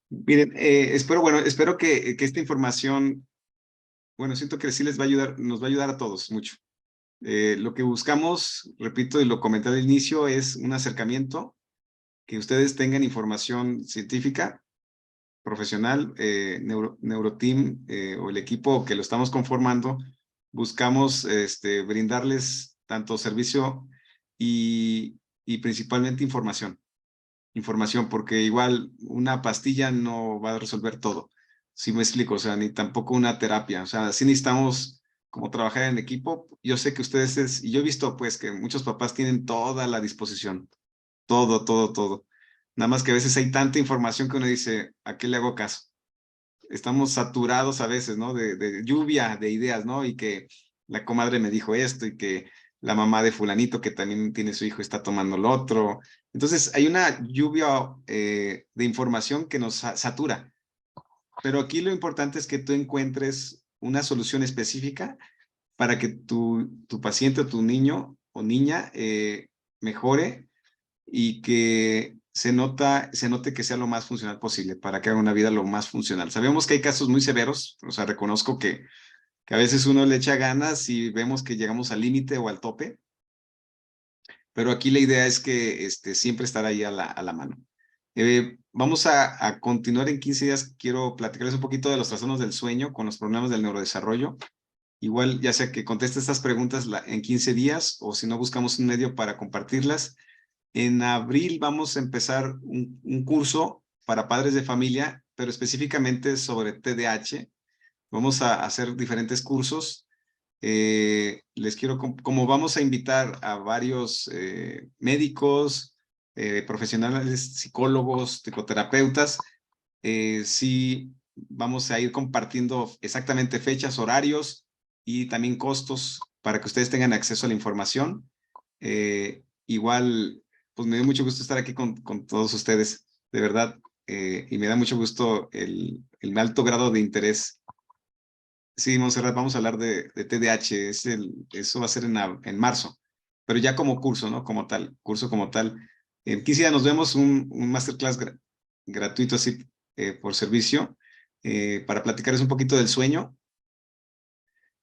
Miren, espero que esta información, bueno, siento que sí les va a ayudar, nos va a ayudar a todos mucho. Lo que buscamos, repito y lo comenté al inicio, es un acercamiento, que ustedes tengan información científica, profesional, Neuroteam o el equipo que lo estamos conformando, buscamos brindarles tanto servicio y principalmente información, porque igual una pastilla no va a resolver todo. Si me explico, o sea, ni tampoco una terapia, o sea, sí necesitamos como trabajar en equipo. Yo sé que ustedes, y yo he visto pues que muchos papás tienen toda la disposición, todo. Nada más que a veces hay tanta información que uno dice, ¿a qué le hago caso? Estamos saturados a veces, ¿no? De lluvia de ideas, ¿no? Y que la comadre me dijo esto y que la mamá de fulanito que también tiene su hijo está tomando lo otro. Entonces hay una lluvia de información que nos satura. Pero aquí lo importante es que tú encuentres una solución específica para que tu paciente o tu niño o niña mejore y que se note que sea lo más funcional posible para que haga una vida lo más funcional. Sabemos que hay casos muy severos, o sea, reconozco que que a veces uno le echa ganas y vemos que llegamos al límite o al tope, pero aquí la idea es que siempre estar ahí a la mano. Vamos a continuar en 15 días. Quiero platicarles un poquito de los trastornos del sueño con los problemas del neurodesarrollo. Igual, ya sea que conteste estas preguntas en 15 días o si no, buscamos un medio para compartirlas. En abril vamos a empezar un curso para padres de familia, pero específicamente sobre TDAH. Vamos a hacer diferentes cursos. Les quiero, como vamos a invitar a varios médicos, profesionales, psicólogos, psicoterapeutas, sí vamos a ir compartiendo exactamente fechas, horarios y también costos para que ustedes tengan acceso a la información. Igual, pues me dio mucho gusto estar aquí con todos ustedes, de verdad, y me da mucho gusto el alto grado de interés. Sí, Montserrat, vamos a hablar de TDAH, eso va a ser en marzo, pero ya como curso, ¿no? Como tal, curso como tal. En 15 días nos vemos un masterclass gratuito así por servicio para platicarles un poquito del sueño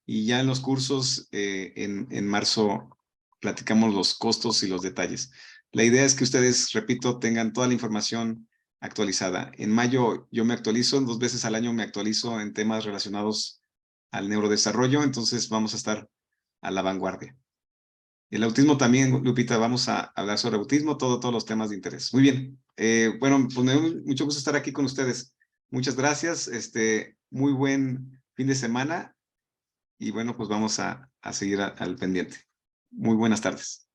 y ya en los cursos en marzo platicamos los costos y los detalles. La idea es que ustedes, repito, tengan toda la información actualizada. En mayo yo me actualizo, 2 veces al año me actualizo en temas relacionados al neurodesarrollo, entonces vamos a estar a la vanguardia. El autismo también, Lupita, vamos a hablar sobre autismo, todos los temas de interés. Muy bien. Bueno, pues me dio mucho gusto estar aquí con ustedes. Muchas gracias. Muy buen fin de semana y bueno, pues vamos a seguir al pendiente. Muy buenas tardes.